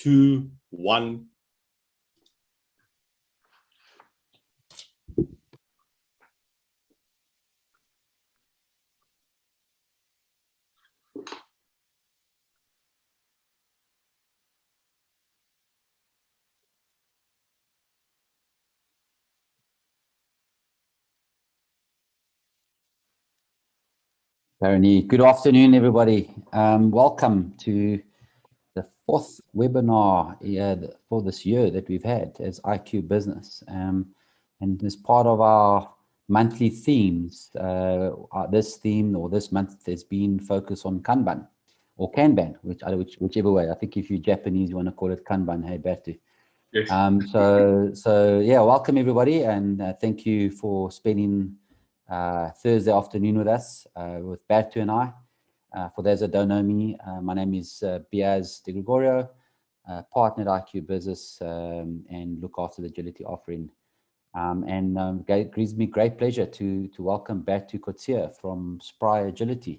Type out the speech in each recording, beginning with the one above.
2, 1. Barony, good afternoon, everybody. Welcome to the 4th webinar for this year that we've had as IQbusiness. And as part of our monthly themes, this theme or this month has been focused on Kanban or Kanban, whichever way. I think if you're Japanese, you want to call it Kanban. Hey, Berto. Yes. So yeah, welcome everybody, and thank you for spending Thursday afternoon with us, with Berto and I. For those that don't know me, my name is Biase de Gregorio, partner at IQbusiness, and look after the agility offering. It gives me great pleasure to welcome Berto Coetzee from SpryAgility.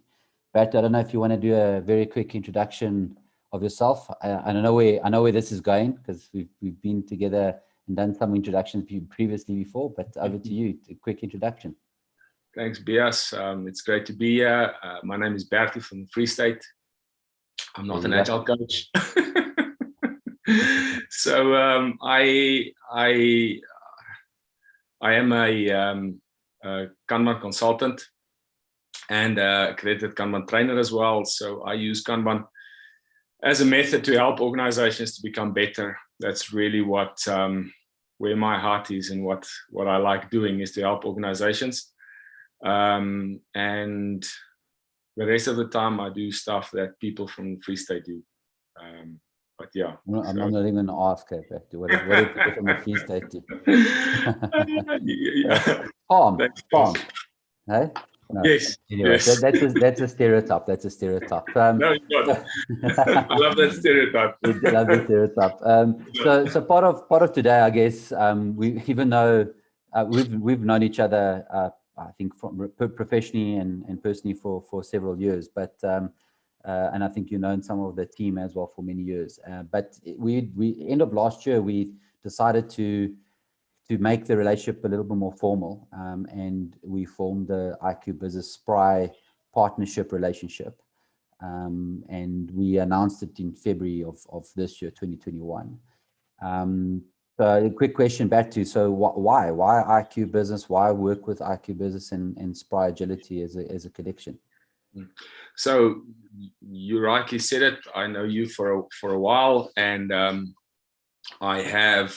Berto, I don't know if you want to do a very quick introduction of yourself. I know where this is going, because we've been together and done some introductions previously before, but over to you, a quick introduction. Thanks, Bias. It's great to be here. My name is Berto from the Free State. I'm not an agile coach. So I am a Kanban consultant and accredited Kanban trainer as well. So I use Kanban as a method to help organizations to become better. That's really what where my heart is, and what I like doing is to help organizations. And the rest of the time I do stuff that people from Free State do. But yeah, I'm not even going to ask her, what do people from the Free State do? Farm. Hey? No. Yes. Anyway, yes. That's a stereotype. That's a stereotype. No, it's not. I love that stereotype. I love the stereotype. So part of today, I guess, even though we've known each other, I think from professionally and personally for several years, but and I think you've known some of the team as well for many years. But we end of last year, we decided to make the relationship a little bit more formal, and we formed the IQbusiness Spry partnership relationship, and we announced it in February of this year, 2021. So a quick question back to you. So why IQbusiness? Why work with IQbusiness and SpryAgility as a collection? So you rightly said it. I know you for a while, and I have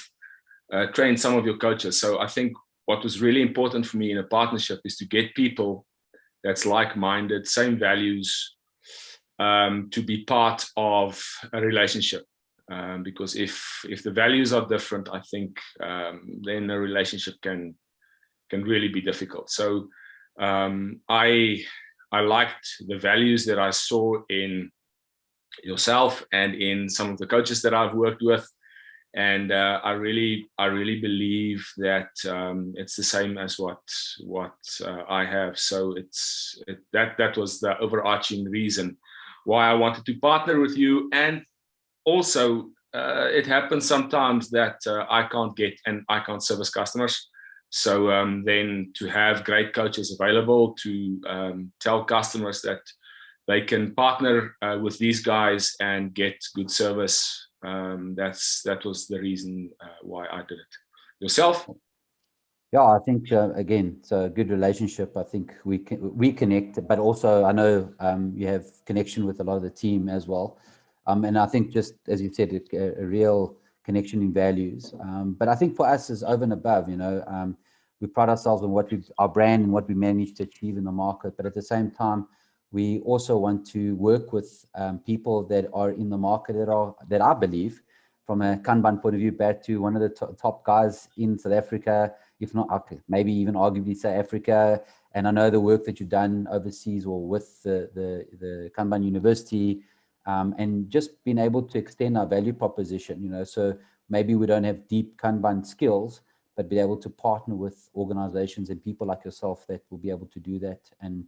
trained some of your coaches. So I think what was really important for me in a partnership is to get people that's like-minded, same values, to be part of a relationship. Because if the values are different, I think then a relationship can really be difficult. So I liked the values that I saw in yourself and in some of the coaches that I've worked with, and I really believe that it's the same as what I have. So that was the overarching reason why I wanted to partner with you. And also, it happens sometimes that I can't service customers. So then to have great coaches available to tell customers that they can partner with these guys and get good service, that was the reason why I did it. Yourself? Yeah, I think again, it's a good relationship. I think we connect, but also I know you have connection with a lot of the team as well. And I think, just as you said, a real connection in values. But I think for us is over and above, we pride ourselves on our brand and what we managed to achieve in the market. But at the same time, we also want to work with people that are in the market that I believe, from a Kanban point of view, back to one of the top guys in South Africa, if not, okay, maybe even arguably South Africa. And I know the work that you've done overseas or with the Kanban University, and just being able to extend our value proposition, so maybe we don't have deep Kanban skills, but be able to partner with organizations and people like yourself that will be able to do that and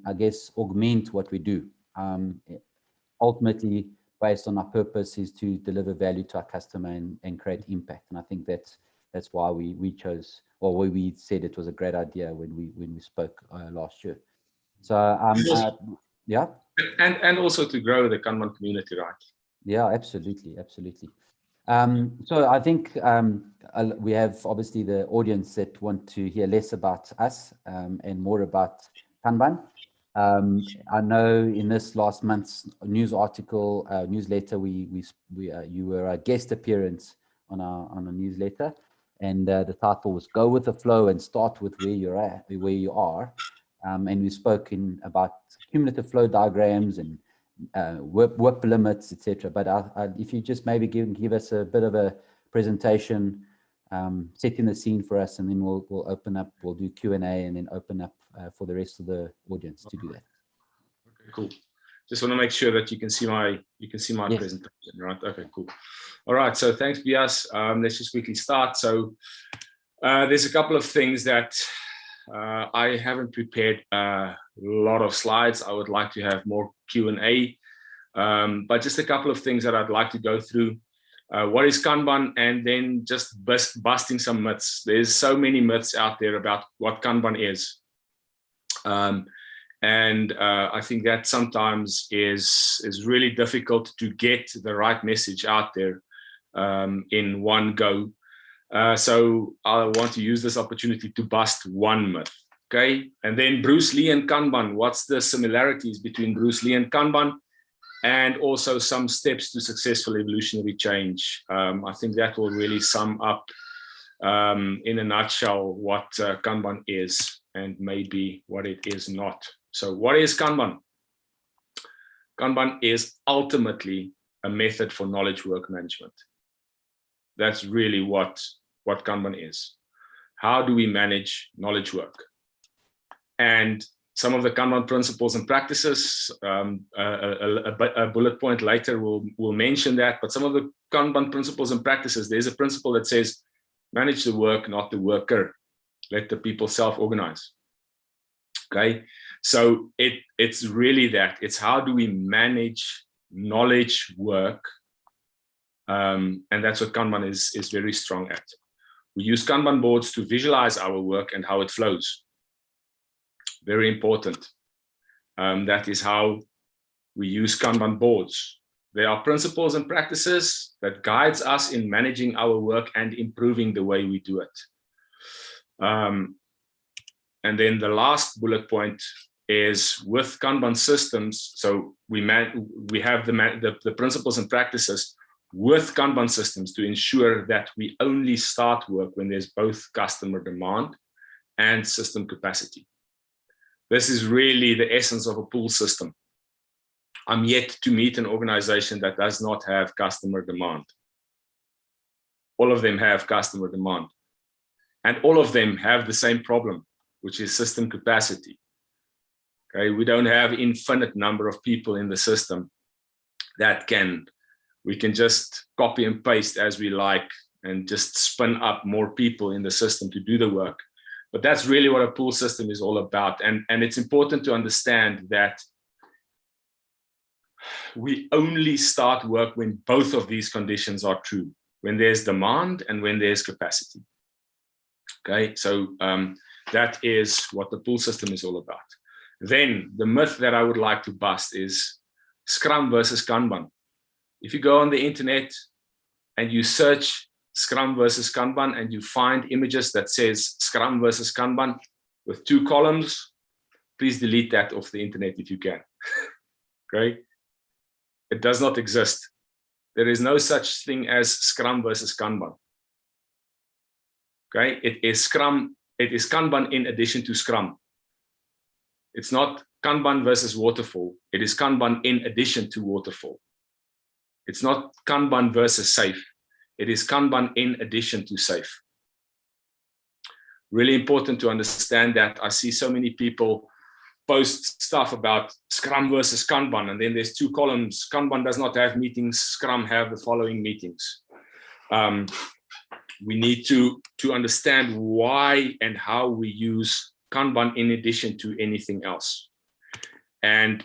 I guess augment what we do. Ultimately, based on our purpose is to deliver value to our customer and create impact. And I think that's why we chose, or we said it was a great idea when we spoke last year. So yeah, and also to grow the Kanban community, right? Yeah, absolutely. So I think we have obviously the audience that want to hear less about us and more about Kanban. I know in this last month's news article, newsletter, you were a guest appearance on a newsletter, and the title was "Go with the Flow and Start with where you're at, where you are," and we spoke about cumulative flow diagrams and work limits, etc. But if you just maybe give us a bit of a presentation, setting the scene for us, and then we'll open up, we'll do Q&A, and then open up for the rest of the audience to do that. Okay, cool. Just want to make sure that you can see my Yes. presentation, right? Okay, cool. All right. So thanks, Biase. Let's just quickly start. So there's a couple of things that I haven't prepared a lot of slides. I would like to have more Q&A, but just a couple of things that I'd like to go through. What is Kanban? And then just busting some myths. There's so many myths out there about what Kanban is. And I think that sometimes is really difficult to get the right message out there in one go. So I want to use this opportunity to bust one myth, okay? And then Bruce Lee and Kanban, what's the similarities between Bruce Lee and Kanban? And also some steps to successful evolutionary change. I think that will really sum up in a nutshell what Kanban is and maybe what it is not. So what is Kanban? Kanban is ultimately a method for knowledge work management. That's really what Kanban is. How do we manage knowledge work? And some of the Kanban principles and practices, a bullet point later will mention that, but some of the Kanban principles and practices, there's a principle that says, manage the work, not the worker. Let the people self-organize. Okay, so it's really that. It's how do we manage knowledge work, and that's what Kanban is very strong at. We use Kanban boards to visualize our work and how it flows. Very important. That is how we use Kanban boards. There are principles and practices that guides us in managing our work and improving the way we do it. And then the last bullet point is with Kanban systems. So we have the principles and practices with Kanban systems to ensure that we only start work when there's both customer demand and system capacity. This is really the essence of a pull system. I'm yet to meet an organization that does not have customer demand. All of them have customer demand. And all of them have the same problem, which is system capacity. Okay, we don't have infinite number of people in the system that we can just copy and paste as we like and just spin up more people in the system to do the work. But that's really what a pull system is all about. And it's important to understand that we only start work when both of these conditions are true, when there's demand and when there's capacity. Okay, so that is what the pull system is all about. Then the myth that I would like to bust is Scrum versus Kanban. If you go on the internet and you search Scrum versus Kanban and you find images that says Scrum versus Kanban with 2 columns, please delete that off the internet if you can. Okay? It does not exist. There is no such thing as Scrum versus Kanban. Okay? It is Kanban in addition to Scrum. It's not Kanban versus Waterfall. It is Kanban in addition to Waterfall. It's not Kanban versus Safe. It is Kanban in addition to Safe. Really important to understand that. I see so many people post stuff about Scrum versus Kanban, and then there's 2 columns. Kanban does not have meetings. Scrum have the following meetings. We need to understand why and how we use Kanban in addition to anything else. And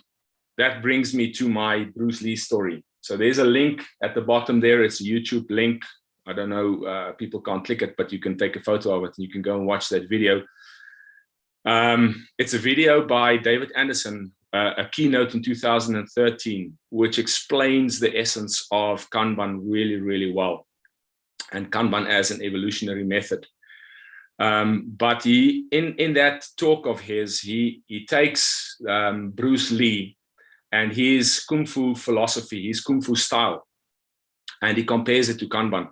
that brings me to my Bruce Lee story. So there's a link at the bottom there. It's a YouTube link. I don't know, people can't click it, but you can take a photo of it and you can go and watch that video. It's a video by David Anderson, a keynote in 2013, which explains the essence of Kanban really, really well, and Kanban as an evolutionary method. But he, in that talk of his, he takes Bruce Lee and his Kung Fu philosophy, his Kung Fu style, and he compares it to Kanban.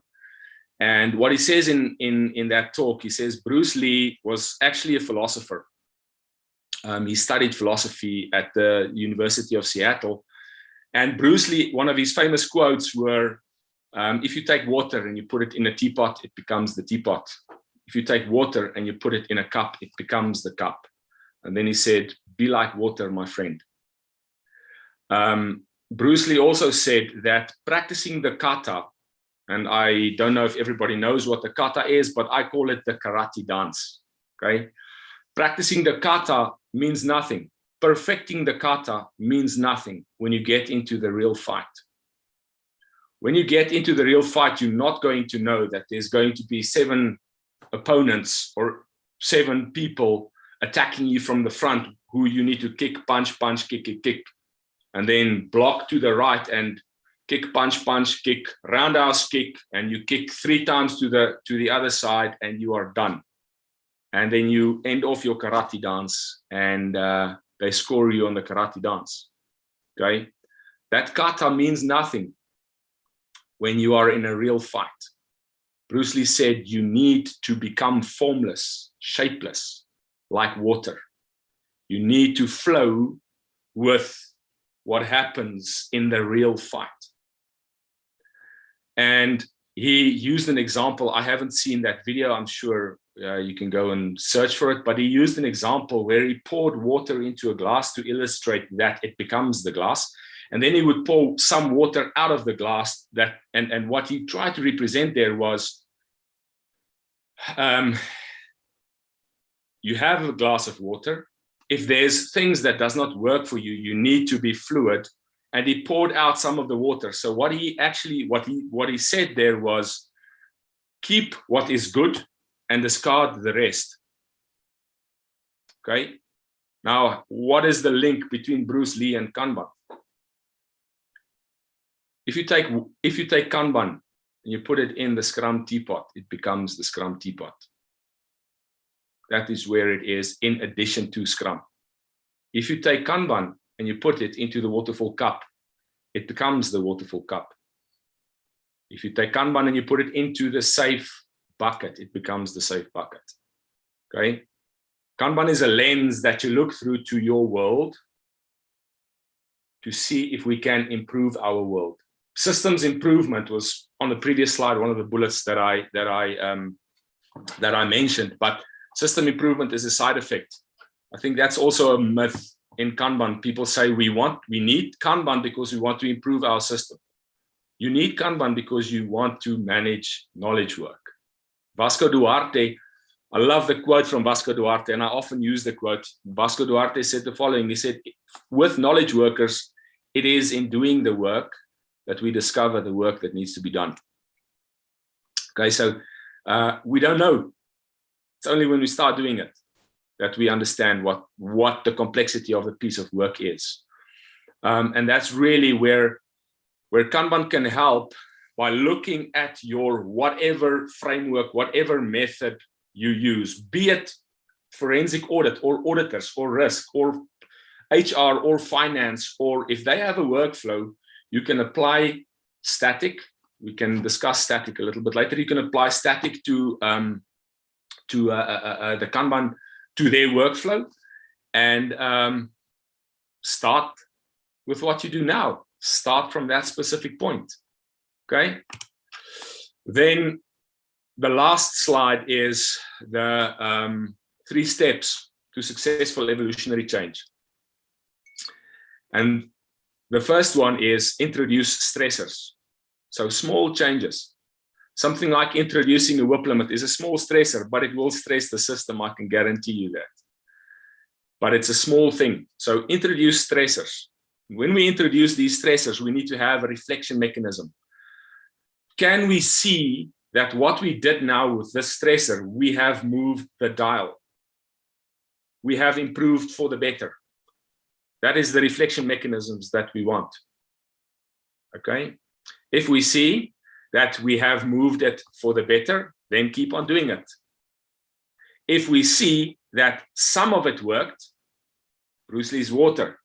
And what he says in that talk, he says Bruce Lee was actually a philosopher. He studied philosophy at the University of Seattle. And Bruce Lee, one of his famous quotes were, if you take water and you put it in a teapot, it becomes the teapot. If you take water and you put it in a cup, it becomes the cup. And then he said, be like water, my friend. Bruce Lee also said that practicing the kata, and I don't know if everybody knows what the kata is, but I call it the karate dance, okay? Practicing the kata means nothing. Perfecting the kata means nothing when you get into the real fight. When you get into the real fight, you're not going to know that there's going to be 7 opponents or 7 people attacking you from the front who you need to kick, punch, punch, kick, kick, kick, and then block to the right and kick, punch, punch, kick, roundhouse kick, and you kick 3 times to the other side and you are done. And then you end off your karate dance and they score you on the karate dance, okay? That kata means nothing when you are in a real fight. Bruce Lee said you need to become formless, shapeless, like water. You need to flow with what happens in the real fight. And he used an example. I haven't seen that video. I'm sure you can go and search for it, but he used an example where he poured water into a glass to illustrate that it becomes the glass. And then he would pour some water out of the glass that, and what he tried to represent there was, you have a glass of water. If there's things that does not work for you, you need to be fluid. And he poured out some of the water. So what he said there was, keep what is good and discard the rest. Okay. Now, what is the link between Bruce Lee and Kanban? If you take Kanban and you put it in the Scrum teapot, it becomes the Scrum teapot. That is where it is in addition to Scrum. If you take Kanban and you put it into the waterfall cup, it becomes the waterfall cup. If you take Kanban and you put it into the safe bucket, it becomes the safe bucket. Okay? Kanban is a lens that you look through to your world to see if we can improve our world. Systems improvement was on the previous slide, one of the bullets that I mentioned, but system improvement is a side effect. I think that's also a myth in Kanban. People say we need Kanban because we want to improve our system. You need Kanban because you want to manage knowledge work. Vasco Duarte, I love the quote from Vasco Duarte, and I often use the quote. Vasco Duarte said the following. He said, with knowledge workers, it is in doing the work that we discover the work that needs to be done. Okay, so we don't know. It's only when we start doing it that we understand what the complexity of the piece of work is. And that's really where Kanban can help, by looking at your whatever framework, whatever method you use, be it forensic audit or auditors or risk or HR or finance, or if they have a workflow, you can apply static. We can discuss static a little bit later. You can apply static to the Kanban, to their workflow, and start with what you do now. Start from that specific point. Okay. Then the last slide is the 3 steps to successful evolutionary change. And the first one is introduce stressors. So small changes. Something like introducing a whip limit is a small stressor, but it will stress the system. I can guarantee you that. But it's a small thing. So introduce stressors. when we introduce these stressors, we need to have a reflection mechanism. Can we see that what we did now with this stressor, we have moved the dial? We have improved for the better. That is the reflection mechanisms that we want. Okay? If we see that we have moved it for the better, then keep on doing it. If we see that some of it worked, Bruce Lee's water,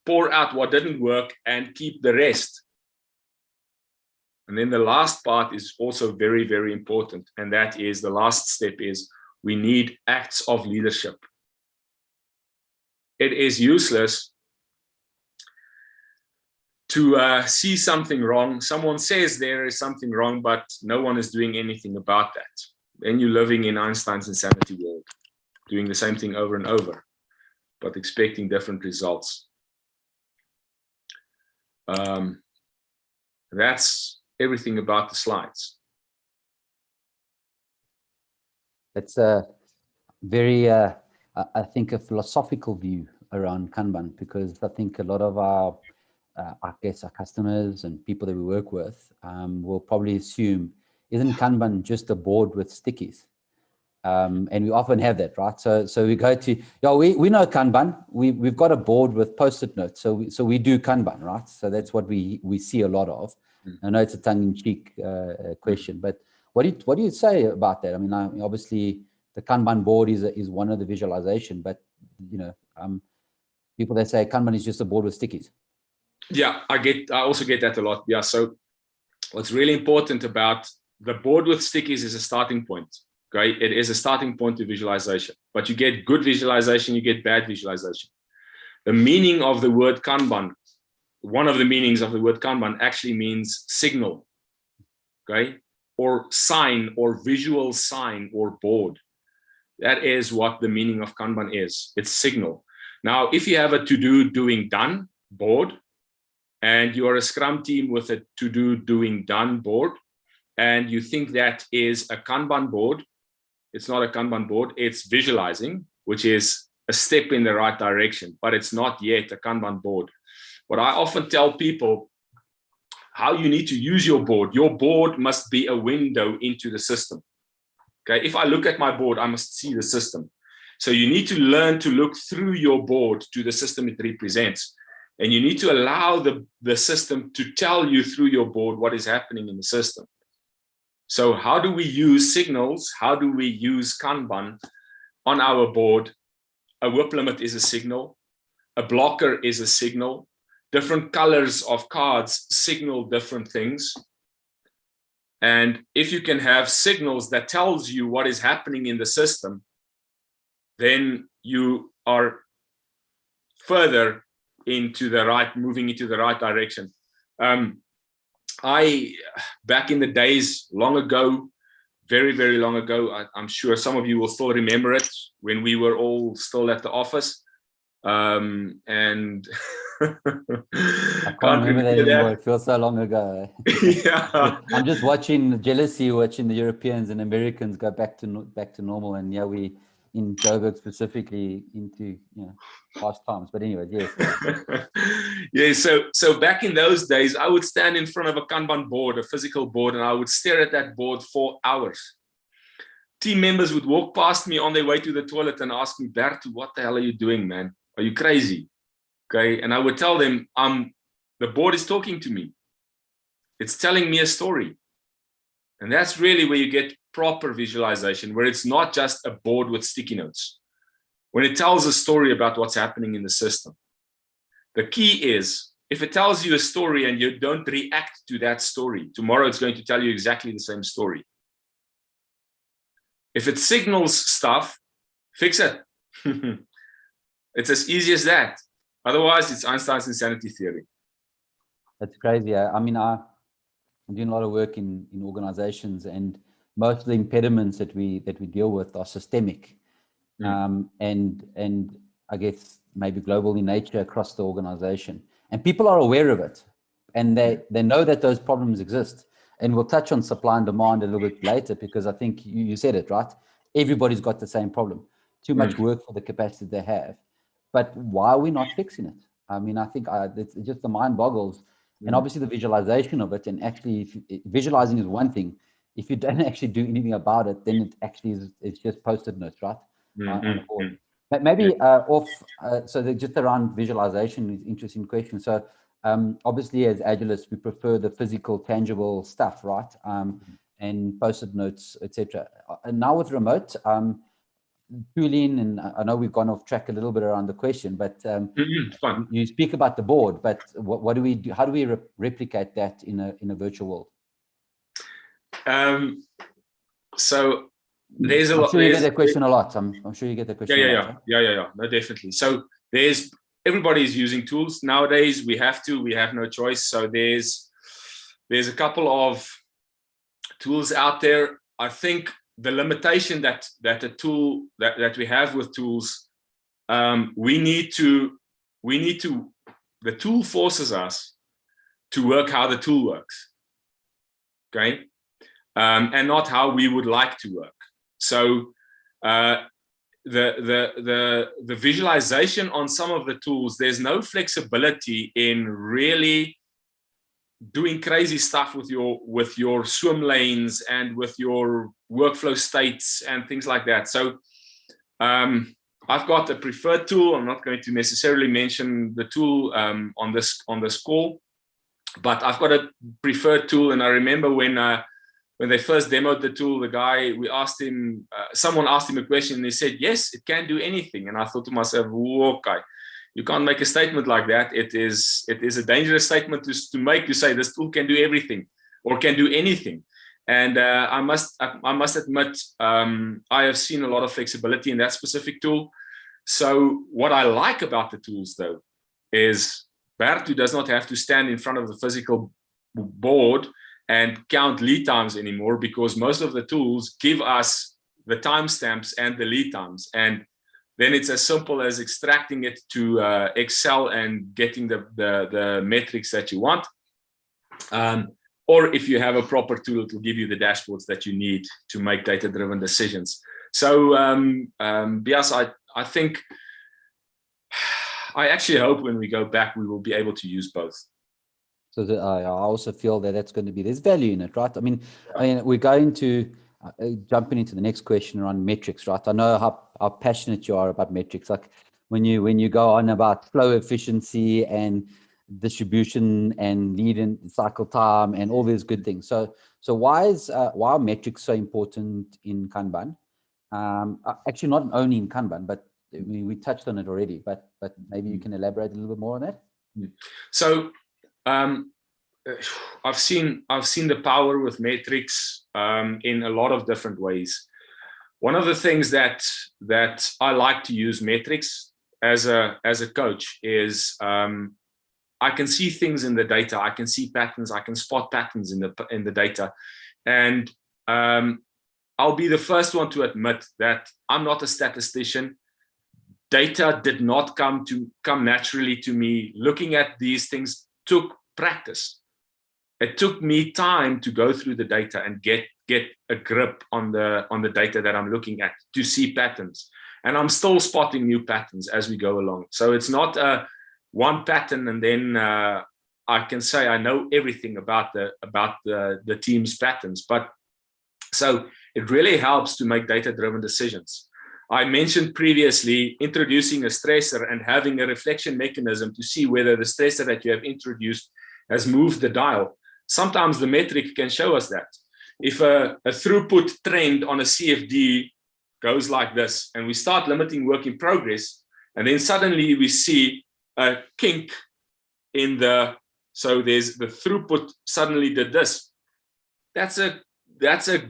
pour out what didn't work and keep the rest. And then the last part is also very, very important. And that is, the last step is, we need acts of leadership. It is useless to see something wrong. Someone says there is something wrong, but no one is doing anything about that. Then you're living in Einstein's insanity world, doing the same thing over and over, but expecting different results. That's everything about the slides. It's a very, I think, a philosophical view around Kanban, because I think a lot of our, I guess, our customers and people that we work with will probably assume, isn't Kanban just a board with stickies? And we often have that, right? So we go to, yeah, we know Kanban. We've got a board with post-it notes. So we do Kanban, right? So that's what we see a lot of. I know it's a tongue-in-cheek question, but what do you say about that? I mean, obviously the Kanban board is one of the visualization, but you know, people that say Kanban is just a board with stickies. Yeah, I also get that a lot. Yeah. So what's really important about the board with stickies is a starting point. Okay, it is a starting point to visualization, but you get good visualization, you get bad visualization. The meaning of the word Kanban, one of the meanings of the word Kanban actually means signal, okay, or sign, or visual sign, or board. That is what the meaning of Kanban is. It's signal. Now, if you have a to-do, doing, done board, and you are a Scrum team with a to-do, doing, done board, and you think that is a Kanban board, it's not a Kanban board, it's visualizing, which is a step in the right direction, but it's not yet a Kanban board. What I often tell people, how you need to use your board must be a window into the system. Okay, if I look at my board, I must see the system. So you need to learn to look through your board to the system it represents. And you need to allow the system to tell you through your board what is happening in the system. So how do we use signals? How do we use Kanban on our board? A whip limit is a signal. A blocker is a signal. Different colors of cards signal different things. And if you can have signals that tells you what is happening in the system, then you are further into the right, moving into the right direction. Back in the days, long ago, very, very long ago, I'm sure some of you will still remember it, when we were all still at the office. And I can't remember that anymore. It feels so long ago. Yeah. I'm just watching jealousy, watching the Europeans and Americans go back to normal, and yeah, we in Joburg specifically into past times. But anyway, yes. Yeah. So back in those days, I would stand in front of a Kanban board, a physical board, and I would stare at that board for hours. Team members would walk past me on their way to the toilet and ask me, Berto, what the hell are you doing, man? Are you crazy? Okay. And I would tell them, the board is talking to me. It's telling me a story. And that's really where you get proper visualization, where it's not just a board with sticky notes. When it tells a story about what's happening in the system. The key is, if it tells you a story and you don't react to that story, tomorrow it's going to tell you exactly the same story. If it signals stuff, fix it. It's as easy as that. Otherwise, it's Einstein's insanity theory. That's crazy. I mean, I'm doing a lot of work in organizations, and most of the impediments that we deal with are systemic, and I guess maybe global in nature across the organization. And people are aware of it, and they know that those problems exist. And we'll touch on supply and demand a little bit later, because I think you said it, right? Everybody's got the same problem. Too much work for the capacity they have. But why are we not fixing it? I mean, I think it's just the mind boggles. And obviously the visualization of it, and actually visualizing is one thing. If you don't actually do anything about it, then it actually is, it's just post-it notes, right? On a board. But maybe so just around visualization is an interesting question. So obviously as Agilists, we prefer the physical, tangible stuff, right? And post-it notes, etc. And now with remote, tooling, and I know we've gone off track a little bit around the question, but you speak about the board, but what do we do? How do we replicate that in a virtual world? So there's a lot. I'm sure you get that question a lot. I'm sure you get that question a lot. Right? Yeah. No, definitely. So everybody's using tools nowadays. We have no choice. So there's a couple of tools out there. I think the limitation that a tool that we have with tools, the tool forces us to work how the tool works, okay, and not how we would like to work. So the visualization on some of the tools, there's no flexibility in really doing crazy stuff with your swim lanes and with your workflow states and things like that. So I've got a preferred tool. I'm not going to necessarily mention the tool on this call, but I've got a preferred tool. And I remember when they first demoed the tool, the guy, someone asked him a question and he said, yes, it can do anything. And I thought to myself, okay, you can't make a statement like that. It is a dangerous statement to make, to say this tool can do everything or can do anything. And I must admit, I have seen a lot of flexibility in that specific tool. So what I like about the tools, though, is Berto does not have to stand in front of the physical board and count lead times anymore, because most of the tools give us the timestamps and the lead times. And then it's as simple as extracting it to Excel and getting the metrics that you want. Or if you have a proper tool, it will give you the dashboards that you need to make data-driven decisions. So Biase, I think, I actually hope when we go back, we will be able to use both. So I also feel that that's going to be, there's value in it, right? I mean, we're going to jumping into the next question around metrics, right? I know how passionate you are about metrics. Like when you go on about flow efficiency and distribution and lead and cycle time and all these good things. So why are metrics so important in Kanban? Actually, not only in Kanban, but we touched on it already. But maybe you can elaborate a little bit more on that. So I've seen the power with metrics in a lot of different ways. One of the things that I like to use metrics as a coach is I can see things in the data. I can see patterns. I can spot patterns in the data, and I'll be the first one to admit that I'm not a statistician. Data did not come naturally to me. Looking at these things took practice. It took me time to go through the data and get a grip on the data that I'm looking at, to see patterns. And I'm still spotting new patterns as we go along. So it's not one pattern and then I can say I know everything about the team's patterns. But so it really helps to make data-driven decisions. I mentioned previously introducing a stressor and having a reflection mechanism to see whether the stressor that you have introduced has moved the dial. Sometimes the metric can show us that. If a throughput trend on a CFD goes like this, and we start limiting work in progress, and then suddenly we see a kink in so there's the throughput suddenly did this. That's a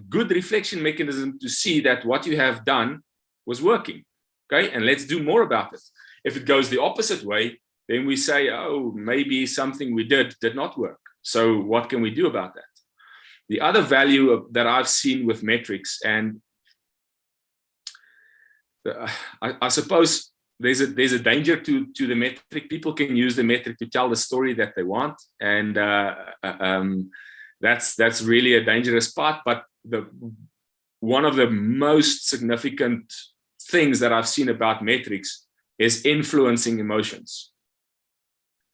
good reflection mechanism to see that what you have done was working, okay? And let's do more about it. If it goes the opposite way, then we say, oh, maybe something we did not work. So what can we do about that? The other value that I've seen with metrics, and I suppose there's a danger to the metric. People can use the metric to tell the story that they want, and that's really a dangerous part. But one of the most significant things that I've seen about metrics is influencing emotions.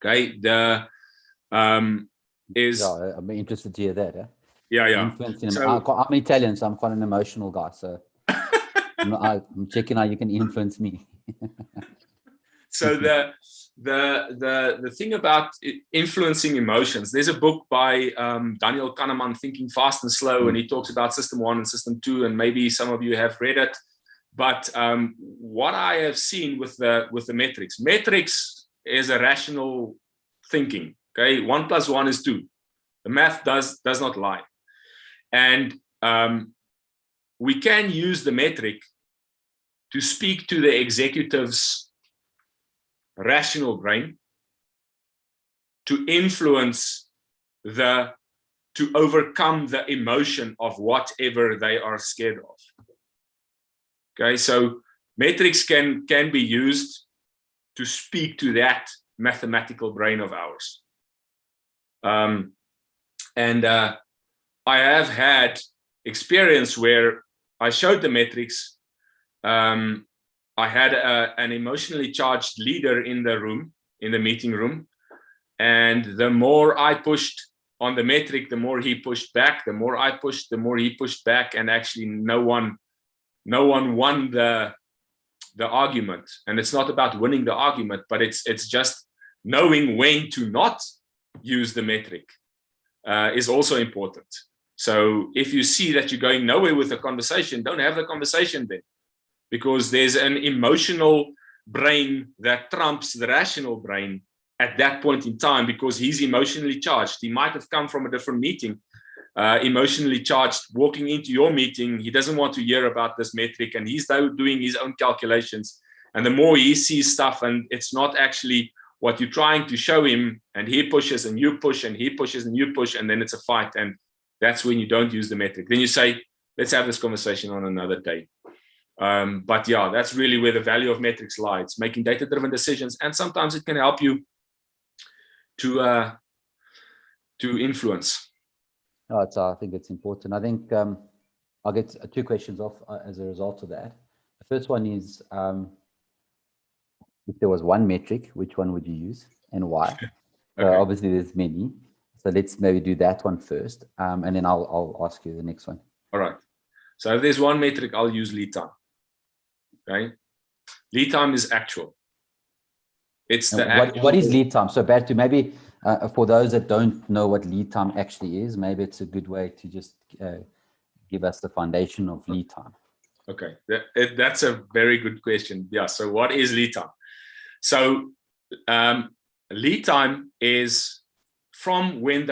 Okay, is yeah, I'm interested to hear that. yeah. Influencing. So I'm Italian, so I'm quite an emotional guy. So I'm checking how you can influence me. so the thing about influencing emotions, there's a book by Daniel Kahneman, Thinking Fast and Slow, and he talks about system 1 and system 2, and maybe some of you have read it. But what I have seen with the metrics is a rational thinking. Okay, 1 + 1 is 2. The math does not lie, and we can use the metric to speak to the executive's rational brain, to influence to overcome the emotion of whatever they are scared of. Okay, so metrics can be used to speak to that mathematical brain of ours. And I have had experience where I showed the metrics. I had an emotionally charged leader in the meeting room, and the more I pushed on the metric, the more he pushed back. The more I pushed, the more he pushed back, and actually no one won the argument. And it's not about winning the argument, but it's just knowing when to not use the metric is also important. So if you see that you're going nowhere with the conversation, don't have the conversation then, because there's an emotional brain that trumps the rational brain at that point in time, because he's emotionally charged. He might have come from a different meeting, emotionally charged, walking into your meeting. He doesn't want to hear about this metric, and he's doing his own calculations. And the more he sees stuff, and it's not actually what you're trying to show him, and he pushes and you push, and he pushes and you push, and then it's a fight. And that's when you don't use the metric. Then you say, let's have this conversation on another day. But yeah, that's really where the value of metrics lies. It's making data-driven decisions, and sometimes it can help you to influence. I think it's important. I think I'll get 2 questions off as a result of that. The first one is, if there was one metric, which one would you use and why? So Okay. obviously there's many. So let's maybe do that one first, and then I'll ask you the next one. All right. So if there's one metric, I'll use lead time. Okay. Lead time is actual. It's the actual. What is lead time? So Berto, maybe for those that don't know what lead time actually is, maybe it's a good way to just give us the foundation of lead time. Okay, that's a very good question. Yeah. So what is lead time? So lead time is from when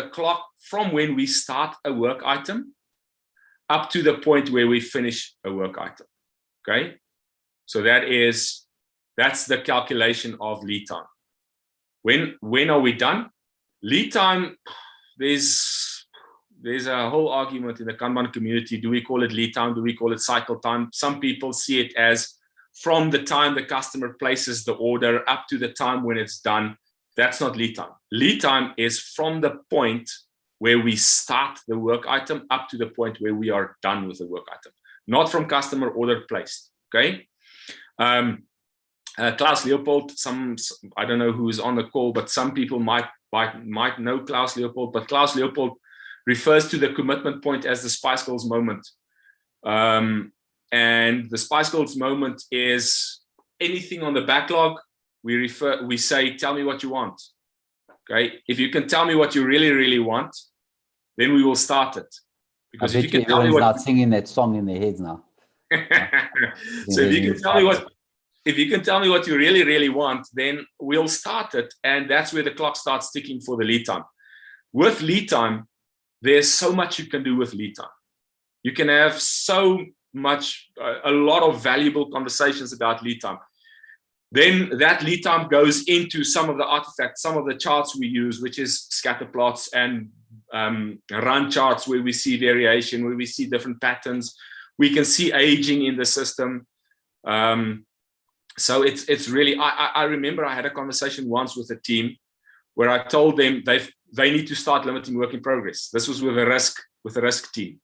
we start a work item up to the point where we finish a work item. Okay. So that's the calculation of lead time. When are we done? Lead time, there's a whole argument in the Kanban community. Do we call it lead time? Do we call it cycle time? Some people see it as from the time the customer places the order up to the time when it's done. That's not lead time. Lead time is from the point where we start the work item up to the point where we are done with the work item, not from customer order placed. Okay. Klaus Leopold, I don't know who is on the call, but some people might know Klaus Leopold, but Klaus Leopold refers to the commitment point as the Spice Girls moment. And the Spice Girls moment is anything on the backlog. We say, tell me what you want. Okay. If you can tell me what you really, really want, then we will start it. Because if you can tell me what, not singing that song in their heads now. So if you can tell me what you really, really want, then we'll start it. And that's where the clock starts ticking for the lead time. With lead time, there's so much you can do with lead time. You can have so much, a lot of valuable conversations about lead time. Then that lead time goes into some of the artifacts, some of the charts we use, which is scatter plots and run charts, where we see variation, where we see different patterns. We can see aging in the system. So it's really, I remember I had a conversation once with a team where I told them they need to start limiting work in progress. This was with a risk team,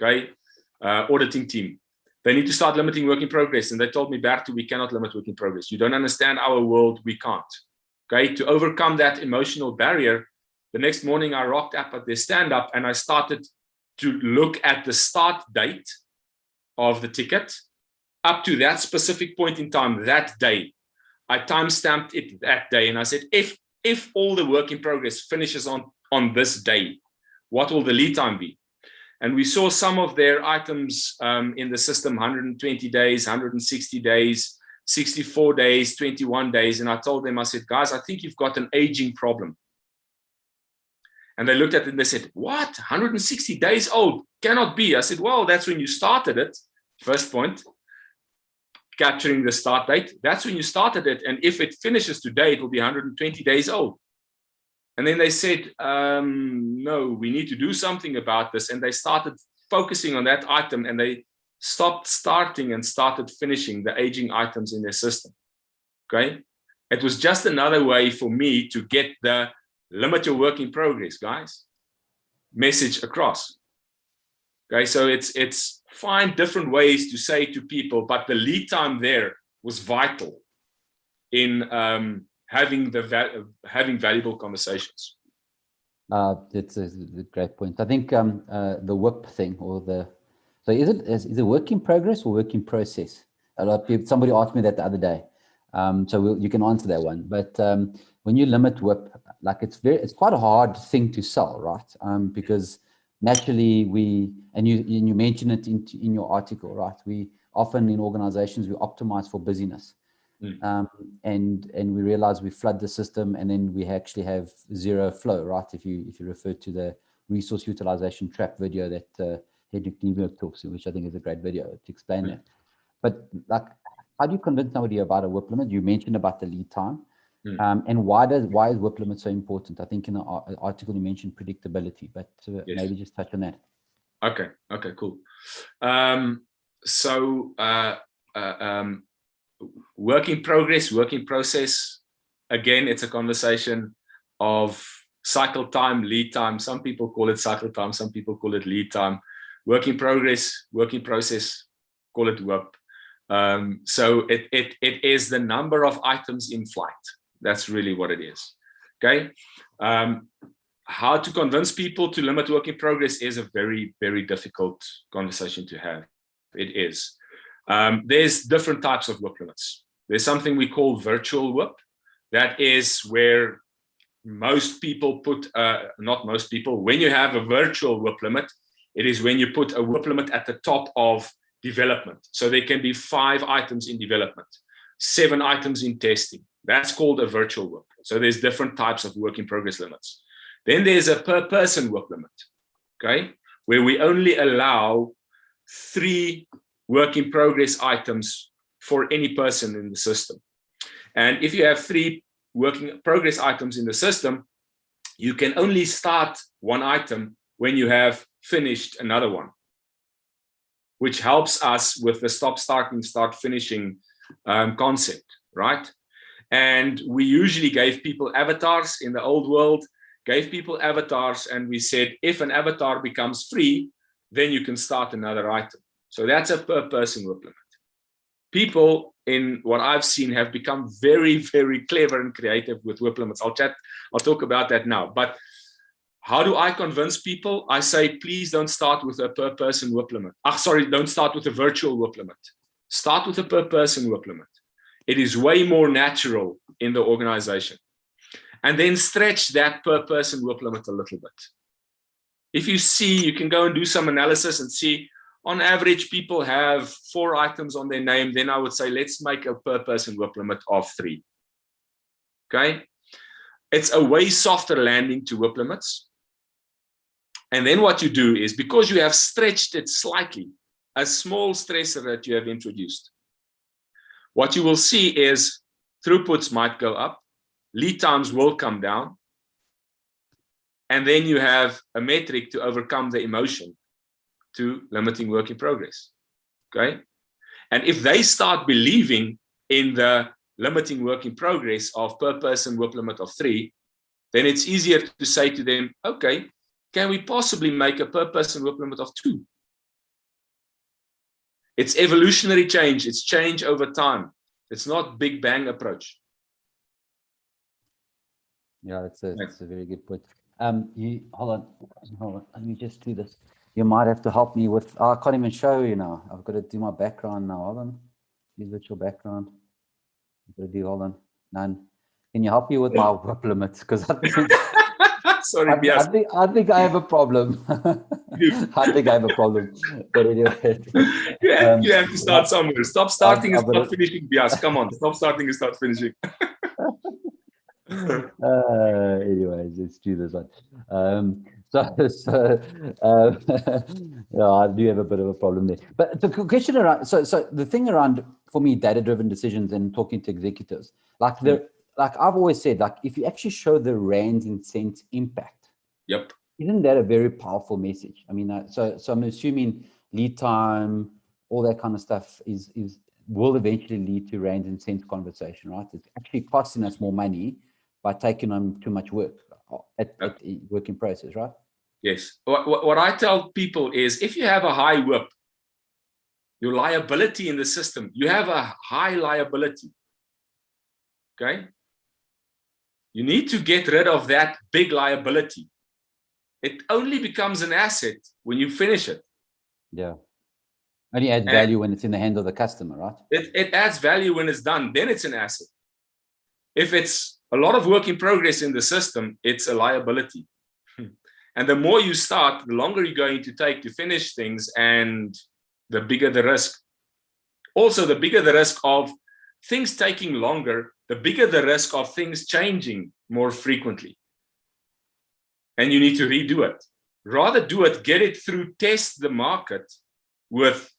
okay, auditing team. They need to start limiting work in progress. And they told me, Berto, we cannot limit work in progress. You don't understand our world. We can't. Okay, to overcome that emotional barrier, the next morning I rocked up at their stand-up and I started to look at the start date of the ticket up to that specific point in time, that day. I time-stamped it that day, and I said, if all the work in progress finishes on this day, what will the lead time be? And we saw some of their items in the system, 120 days, 160 days, 64 days, 21 days. And I told them, I said, guys, I think you've got an aging problem. And they looked at it and they said, what? 160 days old? Cannot be. I said, well, that's when you started it. First point, capturing the start date. That's when you started it. And if it finishes today, it will be 120 days old. And then they said, no, we need to do something about this. And they started focusing on that item, and they stopped starting and started finishing the aging items in their system. Okay. It was just another way for me to get the limit your work in progress, guys, message across. Okay. So it's find different ways to say to people, but the lead time there was vital in having valuable conversations. It's a great point. I think the WIP thing, so is it work in progress or work in process? A lot of people, somebody asked me that the other day, so you can answer that one. But when you limit WIP, like it's quite a hard thing to sell, right? Because naturally you mention it in your article, right? We often in organizations we optimize for busyness. And we realize we flood the system, and then we actually have zero flow, right? If you refer to the resource utilization trap video that Hedrick Niebuhr talks, which I think is a great video to explain that. But like, how do you convince somebody about a WIP limit? You mentioned about the lead time, and why is WIP limit so important? I think in the article you mentioned predictability, but yes. Maybe just touch on that. Okay, cool. Work in progress, work in process. Again, it's a conversation of cycle time, lead time. Some people call it cycle time, some people call it lead time. Work in progress, work in process, call it WIP. So it is the number of items in flight. That's really what it is. Okay. How to convince people to limit work in progress is a very, very difficult conversation to have. It is. There's different types of WIP limits. There's something we call virtual WIP. That is where most people put, not most people, when you have a virtual WIP limit, it is when you put a WIP limit at the top of development. So there can be 5 items in development, 7 items in testing. That's called a virtual WIP. So there's different types of work in progress limits. Then there's a per person WIP limit, okay, where we only allow 3 work in progress items for any person in the system. And if you have 3 work in progress items in the system, you can only start one item when you have finished another one, which helps us with the stop starting, start finishing concept, right? And we usually gave people avatars in the old world, gave people avatars, and we said, if an avatar becomes free, then you can start another item. So that's a per person WIP limit. People, in what I've seen, have become very, very clever and creative with WIP limits. I'll talk about that now. But how do I convince people? I say, please don't start with a per person WIP limit. Don't start with a virtual WIP limit. Start with a per person WIP limit. It is way more natural in the organization. And then stretch that per person WIP limit a little bit. If you see, you can go and do some analysis and see, on average, people have 4 items on their name. Then I would say, let's make a per person WIP limit of 3. Okay. It's a way softer landing to WIP limits. And then what you do is, because you have stretched it slightly, a small stressor that you have introduced, what you will see is throughputs might go up, lead times will come down, and then you have a metric to overcome the emotion to limiting work in progress. Okay. And if they start believing in the limiting work in progress of per person WIP limit of 3, then it's easier to say to them, okay, can we possibly make a per person WIP limit of 2? It's evolutionary change. It's change over time. It's not big bang approach. Yeah, it's Right. a very good point. You hold on, let me just do this. You might have to help me with. Oh, I can't even show you now. I've got to do my background now. Hold on, use virtual background. I've got to do. Hold on, none. Can you help me with my whip limits? Because I think Sorry, Biase. I think I have a problem. I think I have a problem. But anyway, You have to start somewhere. Stop starting and I've got start to, finishing, Biase. Come on, stop starting and start finishing. anyways, let's do this one. Yeah, I do have a bit of a problem there. But the question around, so the thing around, for me, data-driven decisions and talking to executives, like I've always said, like if you actually show the rands and cents impact, Yep. isn't that a very powerful message? I mean, so I'm assuming lead time, all that kind of stuff will eventually lead to rands and cents conversation, right? It's actually costing us more money by taking on too much work at work in process, right? Yes. What I tell people is, if you have a high WIP, your liability in the system, you have a high liability. Okay. You need to get rid of that big liability. It only becomes an asset when you finish it. Yeah. Only adds value when it's in the hand of the customer, right? It adds value when it's done, then it's an asset. If it's a lot of work in progress in the system, it's a liability. And the more you start, the longer you're going to take to finish things, and the bigger the risk. Also, the bigger the risk of things taking longer, the bigger the risk of things changing more frequently. And you need to redo it. Rather do it, get it through, test the market with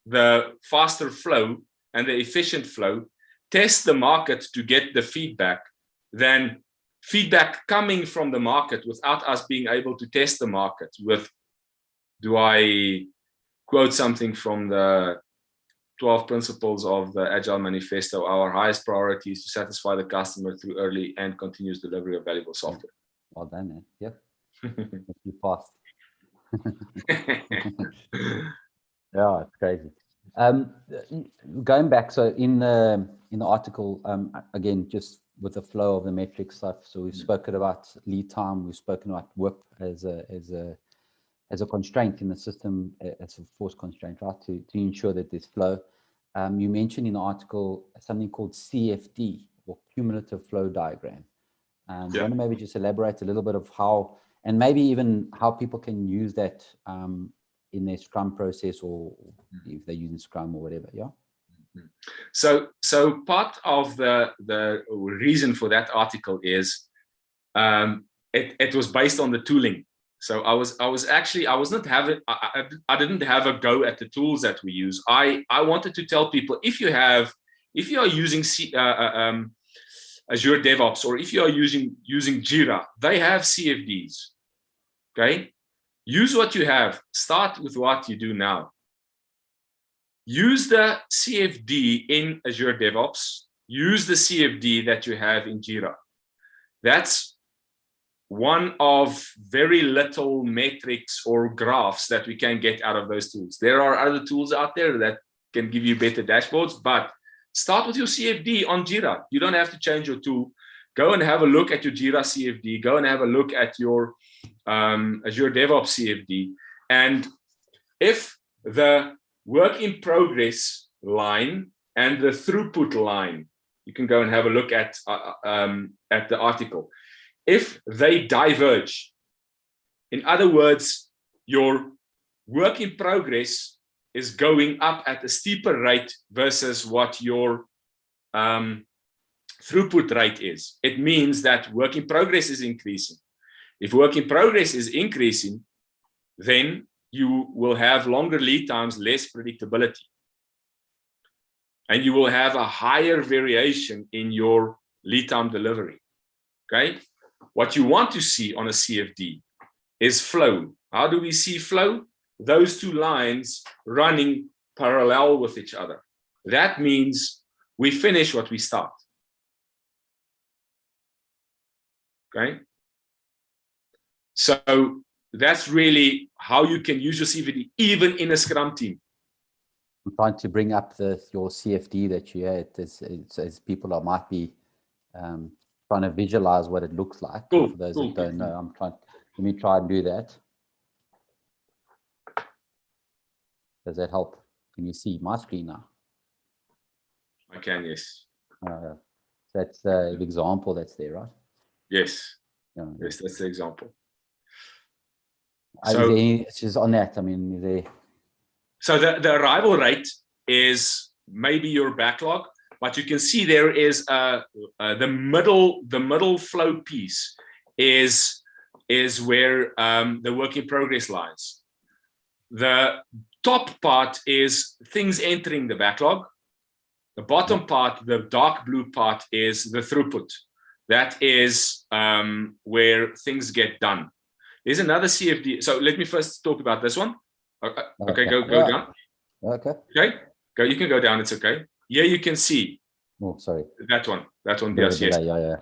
the faster flow and the efficient flow, test the market to get the feedback, than feedback coming from the market without us being able to test the market with, do I quote something from the 12 principles of the Agile Manifesto? Our highest priority is to satisfy the customer through early and continuous delivery of valuable software. Well done, man. Yep. You passed. Yeah, it's crazy. Going back, so in the article, again, just with the flow of the metric stuff. So we've spoken about lead time. We've spoken about WIP as a constraint in the system, as a force constraint, right? To ensure that there's flow. You mentioned in the article something called CFD, or cumulative flow diagram. Do you want to maybe just elaborate a little bit of how, and maybe even how people can use that in their Scrum process, or if they're using Scrum or whatever? Yeah. So part of the reason for that article is it was based on the tooling. So I didn't have a go at the tools that we use. I wanted to tell people, if you are using Azure DevOps, or if you are using Jira, they have CFDs. Okay, use what you have. Start with what you do now. Use the CFD in Azure DevOps. Use the CFD that you have in Jira. That's one of very little metrics or graphs that we can get out of those tools. There are other tools out there that can give you better dashboards, but start with your CFD on Jira. You don't have to change your tool. Go and have a look at your Jira CFD. Go and have a look at your Azure DevOps CFD. And if the work in progress line and the throughput line, you can go and have a look at the article. If they diverge, in other words, your work in progress is going up at a steeper rate versus what your throughput rate is, it means that work in progress is increasing. If work in progress is increasing, then you will have longer lead times, less predictability. And you will have a higher variation in your lead time delivery. Okay? What you want to see on a CFD is flow. How do we see flow? Those two lines running parallel with each other. That means we finish what we start. Okay? So that's really how you can use your CFD, even in a Scrum team. I'm trying to bring up your CFD that you had, as people might be trying to visualize what it looks like. Cool. For those Cool. that don't know, I'm trying. Let me try and do that. Does that help? Can you see my screen now? I can, yes. That's the example that's there, right? Yes. Yeah. Yes, that's the example. Is there any issues on that? I mean, is there... So the arrival rate is maybe your backlog, but you can see there is the middle flow piece is where the work in progress lies. The top part is things entering the backlog. The bottom part, the dark blue part, is the throughput. That is where things get done. There's another CFD. So let me first talk about this one. Okay, go down. Okay. Okay, go. You can go down. It's okay. Here you can see. Oh, sorry. That one. Yes, yes. Yeah.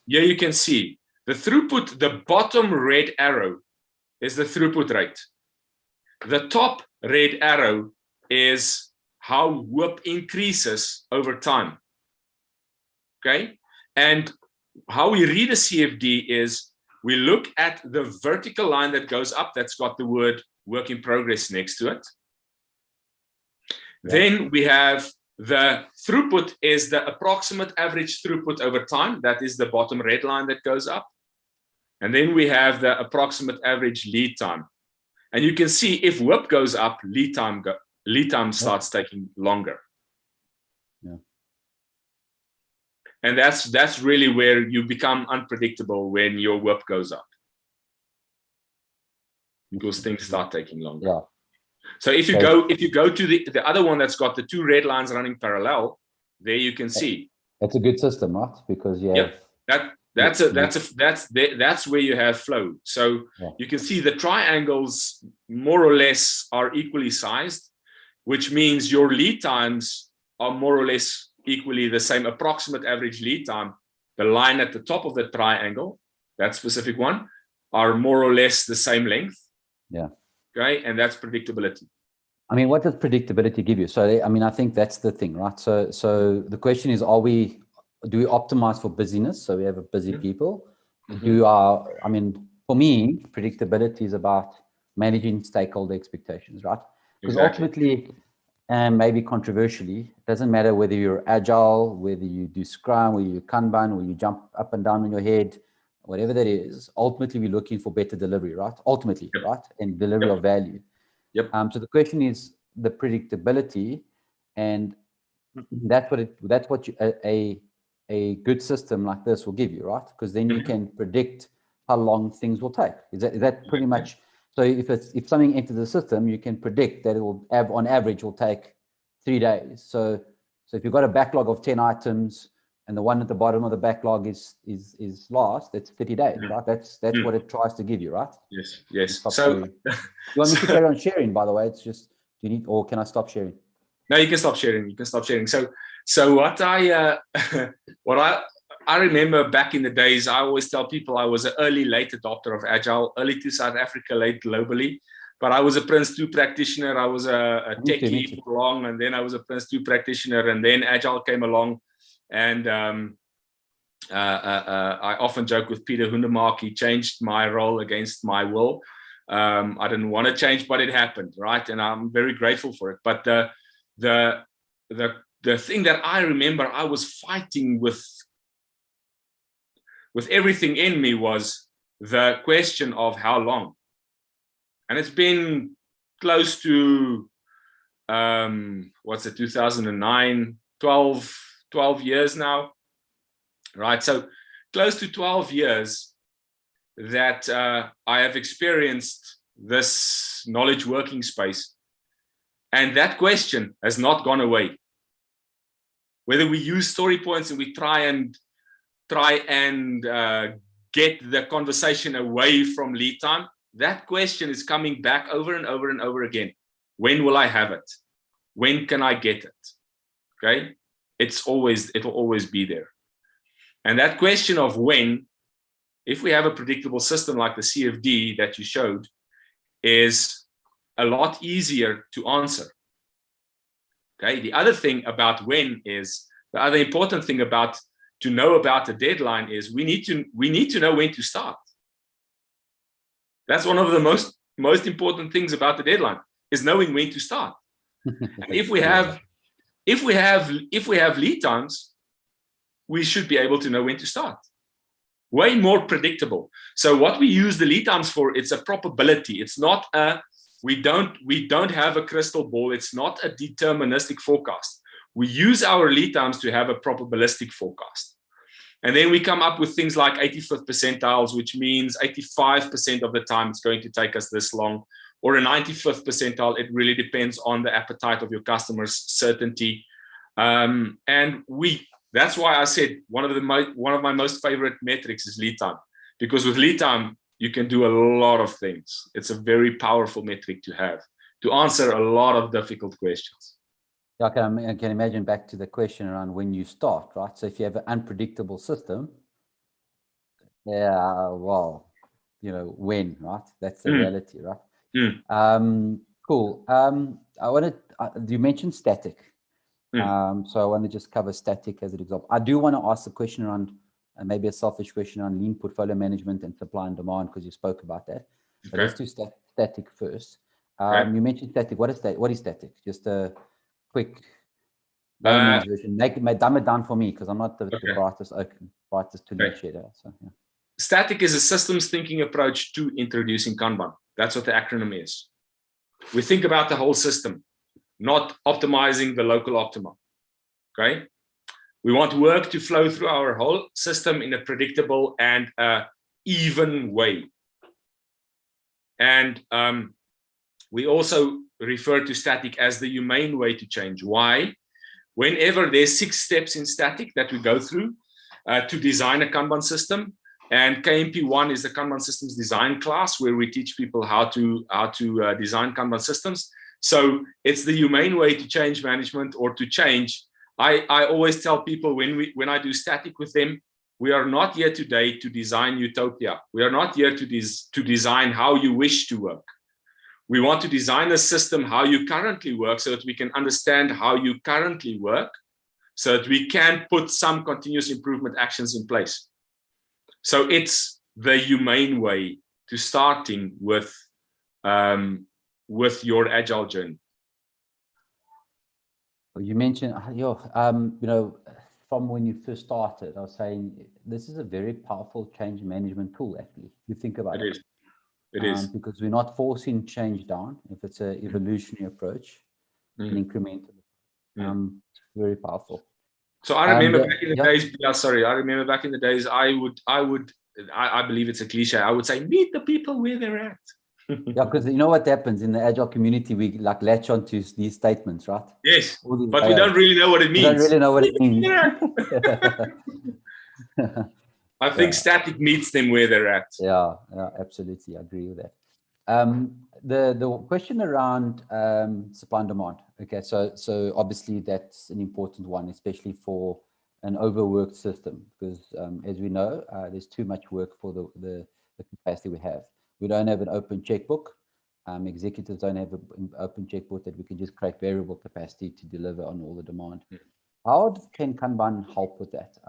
Here you can see the throughput. The bottom red arrow is the throughput rate. The top red arrow is how WIP increases over time. Okay, and how we read a CFD is we look at the vertical line that goes up. That's got the word work in progress next to it. Yeah. Then we have the throughput is the approximate average throughput over time. That is the bottom red line that goes up. And then we have the approximate average lead time. And you can see if WIP goes up, lead time starts taking longer. Yeah. And that's really where you become unpredictable, when your WIP goes up, because things start taking longer. Yeah. So if you go to the other one that's got the two red lines running parallel, there you can see. That's a good system, right? Because that's where you have flow. So you can see the triangles more or less are equally sized, which means your lead times are more or less equally the same. Approximate average lead time, the line at the top of the triangle, that specific one, are more or less the same length. Yeah. Okay, and that's predictability. I mean, what does predictability give you? So, I mean, I think that's the thing, right? So the question is, do we optimize for busyness? So we have busy people. I mean, for me, predictability is about managing stakeholder expectations, right? Because ultimately, and maybe controversially, it doesn't matter whether you're agile, whether you do Scrum, whether you Kanban, whether you jump up and down on your head, whatever that is. Ultimately, we're looking for better delivery, right? Ultimately, right? And delivery of value. Yep. So the question is the predictability, and that's what a good system like this will give you, right? Because then you can predict how long things will take. Is that pretty much? So if something enters the system, you can predict that it will on average will take 3 days. So if you've got a backlog of 10 items and the one at the bottom of the backlog is last, that's 30 days, right? That's what it tries to give you, right? Yes. So you want me to carry on sharing, by the way? It's just, do you need, or can I stop sharing? No, you can stop sharing. So what I remember back in the days, I always tell people I was an late adopter of Agile, early to South Africa, late globally. But I was a Prince 2 practitioner. I was a techie for long, and then I was a Prince 2 practitioner, and then Agile came along. And I often joke with Peter Hundemark, he changed my role against my will. I didn't want to change, but it happened, right? And I'm very grateful for it. But the thing that I remember I was fighting with everything in me was the question of how long. And it's been close to 2009, 12 years now, right? So close to 12 years that I have experienced this knowledge working space, and that question has not gone away. Whether we use story points and we try and get the conversation away from lead time, that question is coming back over and over and over again. When will I have it? When can I get it? Okay, it'll always be there. And that question of when, if we have a predictable system like the CFD that you showed, is a lot easier to answer. Okay, the other thing about when is, the other important thing about to know about the deadline is we need to know when to start. That's one of the most important things about the deadline, is knowing when to start. And if we have lead times, we should be able to know when to start. Way more predictable. So what we use the lead times for, it's a probability. It's not we don't have a crystal ball. It's not a deterministic forecast. We use our lead times to have a probabilistic forecast. And then we come up with things like 85th percentiles, which means 85% of the time it's going to take us this long, or a 95th percentile. It really depends on the appetite of your customers' certainty. That's why I said one of my most favorite metrics is lead time, because with lead time, you can do a lot of things. It's a very powerful metric to have to answer a lot of difficult questions. I can imagine back to the question around when you start, right? So if you have an unpredictable system, yeah, well, when, right? That's the reality, right? Cool. You mentioned static. So I want to just cover static as an example. I do want to ask the question around, maybe a selfish question on lean portfolio management and supply and demand, because you spoke about that. But let's do static first. You mentioned static. What is static? Just a quick layman's version. Dumb it down for me, because I'm not the brightest to lead shader. So, yeah. Static is a systems thinking approach to introducing Kanban. That's what the acronym is. We think about the whole system, not optimizing the local optima. Okay? We want work to flow through our whole system in a predictable and even way. And we also refer to static as the humane way to change. Why? Whenever there's 6 steps in static that we go through to design a Kanban system, and KMP1 is the Kanban systems design class, where we teach people how to design Kanban systems. So it's the humane way to change management, or to change. I always tell people when I do static with them, we are not here today to design utopia. We are not here to design how you wish to work. We want to design a system how you currently work, so that we can understand how you currently work, so that we can put some continuous improvement actions in place. So it's the humane way to starting with your agile journey. You mentioned, from when you first started, I was saying this is a very powerful change management tool. Actually, if you think about it. It is. Because we're not forcing change down. If it's an evolutionary approach, an incremental, very powerful. So I remember back in the days. I remember back in the days. I believe it's a cliche. I would say, meet the people where they're at. Yeah, because you know what happens in the agile community, we like latch onto these statements, right? Yes, but we don't really know what it means. We don't really know what it means. I think static meets them where they're at. Yeah, absolutely. I agree with that. The question around supply and demand. Okay, so obviously that's an important one, especially for an overworked system, because as we know, there's too much work for the capacity we have. We don't have an open checkbook. Executives don't have an open checkbook that we can just create variable capacity to deliver on all the demand. How can Kanban help with that?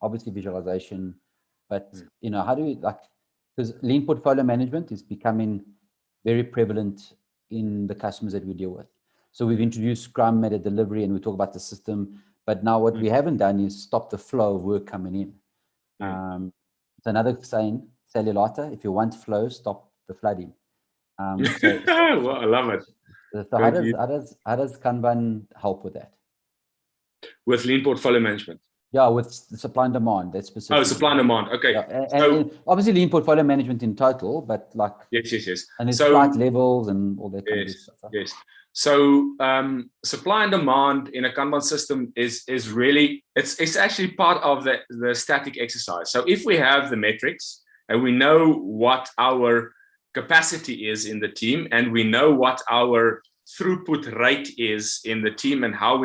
Obviously visualization, but how do we because lean portfolio management is becoming very prevalent in the customers that we deal with. So we've introduced Scrum at a delivery, and we talk about the system, but now what we haven't done is stop the flow of work coming in. It's another saying, Cellular, if you want flow, stop the flooding. Well, I love it. So how does Kanban help with that? With lean portfolio management? Yeah, with supply and demand. That's specific. Oh, supply and demand. Okay. Yeah, and obviously lean portfolio management in total, but like yes. And it's flight levels and all that kind of stuff. Huh? Yes. So supply and demand in a Kanban system is really it's actually part of the static exercise. So if we have the metrics and we know what our capacity is in the team, and we know what our throughput rate is in the team, and how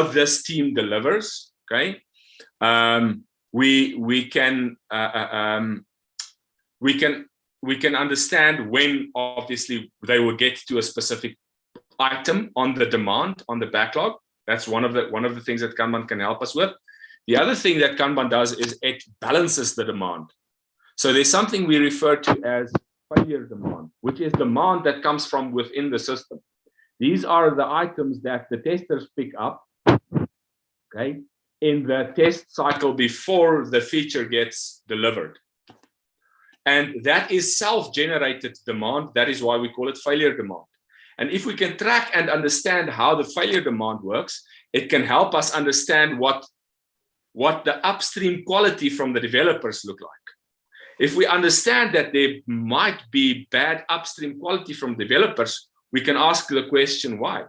this team delivers, okay, we can understand when obviously they will get to a specific item on the demand, on the backlog, That's one of the things that Kanban can help us with. The other thing that Kanban does is it balances the demand. So there's something we refer to as failure demand, which is demand that comes from within the system. These are the items that the testers pick up, okay, in the test cycle before the feature gets delivered. And that is self-generated demand. That is why we call it failure demand. And if we can track and understand how the failure demand works, it can help us understand what the upstream quality from the developers look like. If we understand that there might be bad upstream quality from developers, we can ask the question why.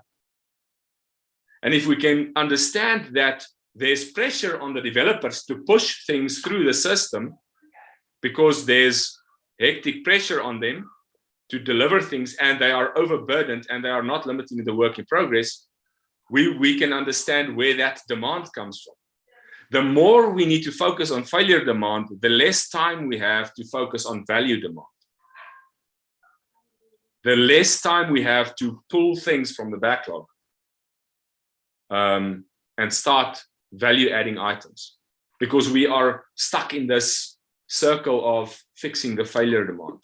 And if we can understand that there's pressure on the developers to push things through the system because there's hectic pressure on them to deliver things and they are overburdened and they are not limiting the work in progress, we can understand where that demand comes from. The more we need to focus on failure demand, the less time we have to focus on value demand. The less time we have to pull things from the backlog and start value-adding items, because we are stuck in this circle of fixing the failure demand.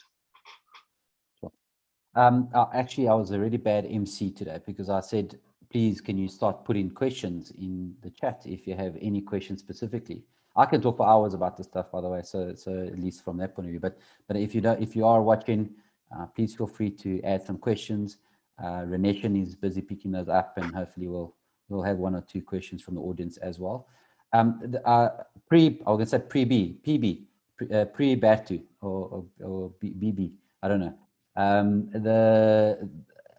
Actually, I was a really bad MC today because I said, please, can you start putting questions in the chat if you have any questions specifically? I can talk for hours about this stuff, by the way, so at least from that point of view. But if you are watching, please feel free to add some questions. Reneshan is busy picking those up, and hopefully we'll have 1 or 2 questions from the audience as well. Pre-Berto or BB, I don't know.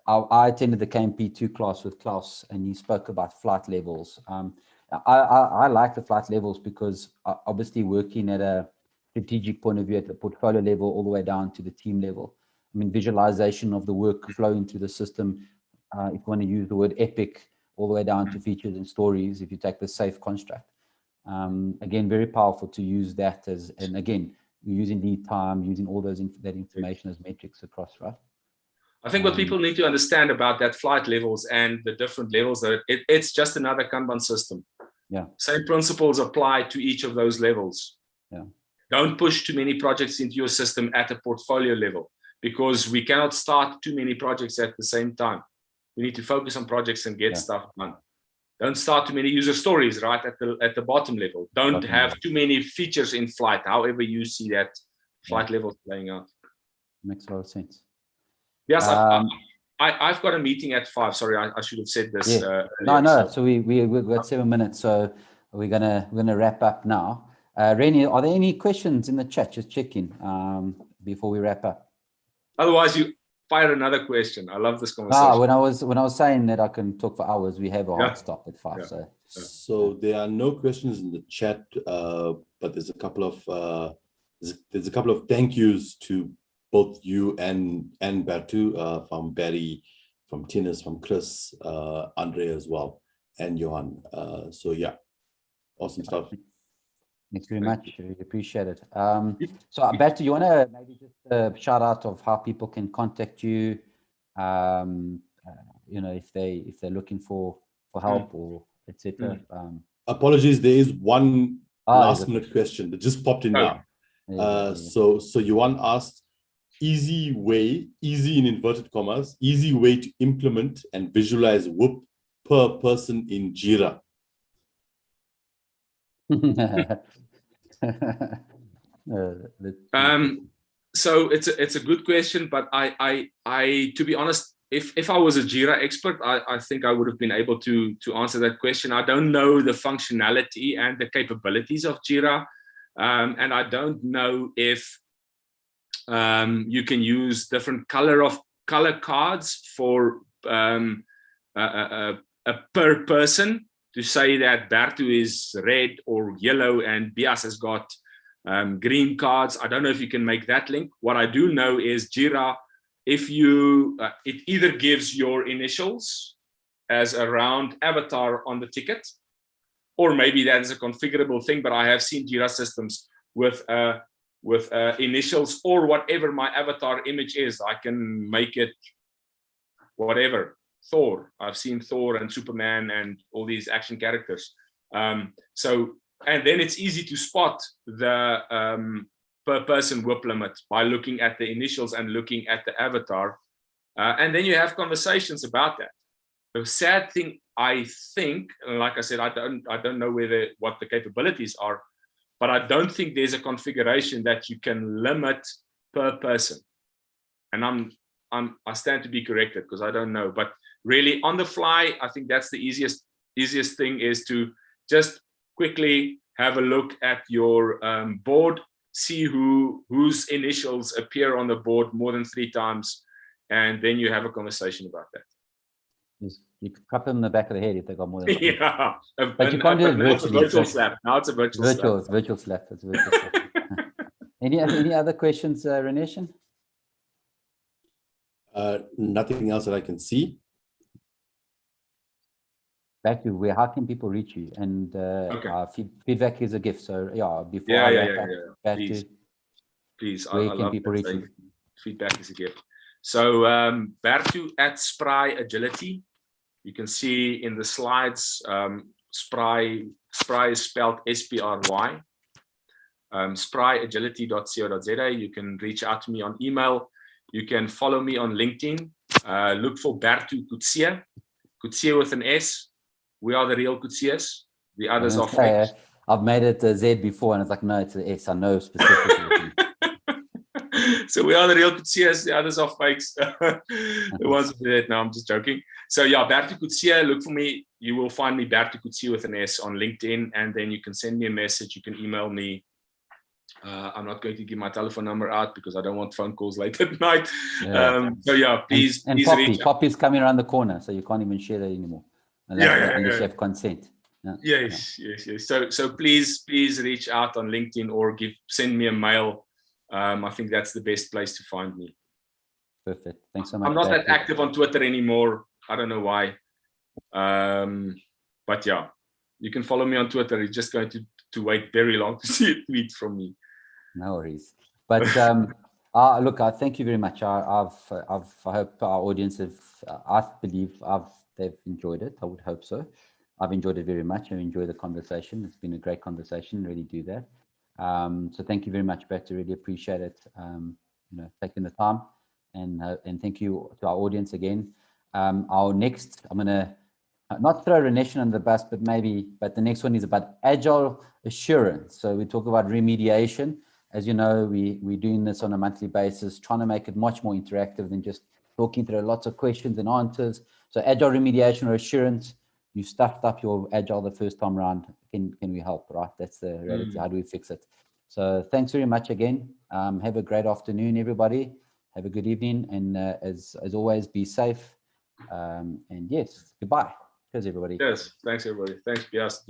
I attended the KMP2 class with Klaus, and he spoke about flight levels. I like the flight levels because obviously working at a strategic point of view at the portfolio level all the way down to the team level. I mean, visualization of the work flowing through the system, if you want to use the word epic, all the way down to features and stories, if you take the SAFe construct. Again, very powerful to use that as, and again, using lead time, using all those that information as metrics across, right? I think what people need to understand about that flight levels and the different levels, that it's just another Kanban system. Yeah. Same principles apply to each of those levels. Yeah. Don't push too many projects into your system at a portfolio level, because we cannot start too many projects at the same time. We need to focus on projects and get stuff done. Don't start too many user stories right at the bottom level. Don't have too many features in flight, however you see that flight levels playing out. Makes a lot of sense. Yes, I've got a meeting at 5. Sorry, I should have said this. Yeah. No. So we've got 7 minutes, so we're gonna wrap up now. Reni, are there any questions in the chat? Just checking before we wrap up. Otherwise, you fire another question. I love this conversation. When I was saying that I can talk for hours, we have a hard stop at 5. Yeah. So there are no questions in the chat, but there's a couple of thank yous to both you and Berto, from Barry, from Tinas, from Chris, Andre as well, and Johan. So yeah, awesome stuff. Thanks very much. Really appreciate it. So Berto, you want to maybe just shout out of how people can contact you, you know, if they're looking for help or etc. Apologies, there is one last minute question that just popped in now. So Johan asked, easy in inverted commas, easy way to implement and visualize WUP per person in Jira. So it's a good question, but I to be honest, if I was a Jira expert, I think I would have been able to answer that question. I don't know the functionality and the capabilities of Jira, and I don't know if you can use different color cards for a per person, to say that Berto is red or yellow and Biase has got green cards. I don't know if you can make that link. What I do know is Jira, if you, it either gives your initials as a round avatar on the ticket, or maybe that is a configurable thing, but I have seen Jira systems with initials or whatever my avatar image is. I can make it whatever. Thor. I've seen Thor and Superman and all these action characters. And then it's easy to spot the per person WIP limit by looking at the initials and looking at the avatar. And then you have conversations about that. The sad thing, I think, like I said, I don't know what the capabilities are, but I don't think there's a configuration that you can limit per person. And I stand to be corrected because I don't know. But really, on the fly, I think that's the easiest thing is to just quickly have a look at your board, see whose initials appear on the board more than 3 times, and then you have a conversation about that. You could clap them in the back of the head if they got more than 3. Yeah, but you can't do it virtually. Virtual slap. Now it's a virtual slap. Virtual slap. It's a virtual slap. Any other questions, Reneshan? Nothing else that I can see. Back to how can people reach you? And feedback is a gift. So yeah, before please, where can people reach you? Feedback is a gift. So Berto at SpryAgility. You can see in the slides, Spry is spelled SPRY. SpryAgility.co.za. You can reach out to me on email. You can follow me on LinkedIn. Look for Berto Coetzee. Coetzee with an S. We are the real Coetzees. The others are fake. I've made it a Z before, and it's like, no, it's an S. I know specifically. So we are the real Coetzees. The others are fakes. The ones who did it. No, I'm just joking. So yeah, Berto Coetzee. Look for me. You will find me, Berto Coetzee with an S, on LinkedIn, and then you can send me a message. You can email me. I'm not going to give my telephone number out because I don't want phone calls late at night. Yeah. So yeah, please reach out. Poppy's coming around the corner, so you can't even share that anymore. Unless you have consent. Yes. So please reach out on LinkedIn or send me a mail. I think that's the best place to find me. Perfect. Thanks so much. I'm not that active on Twitter anymore. I don't know why. But yeah, you can follow me on Twitter. You're just going to wait very long to see a tweet from me. No worries. But look, I thank you very much. I hope our audience they've enjoyed it. I would hope so. I've enjoyed it very much. I enjoy the conversation. It's been a great conversation. Really do that. So thank you very much, Berto. Really appreciate it. Taking the time, and thank you to our audience again. Our next, I'm gonna not throw Reneshan under the bus, but the next one is about agile assurance. So we talk about remediation. As you know, we're doing this on a monthly basis, trying to make it much more interactive than just talking through lots of questions and answers. So agile remediation or assurance, you stuffed up your agile the first time around. Can we help, right? That's the reality. How do we fix it? So thanks very much again. Have a great afternoon, everybody. Have a good evening. And as always, be safe. And yes, goodbye. Cheers, everybody. Yes, thanks, everybody. Thanks, Biase.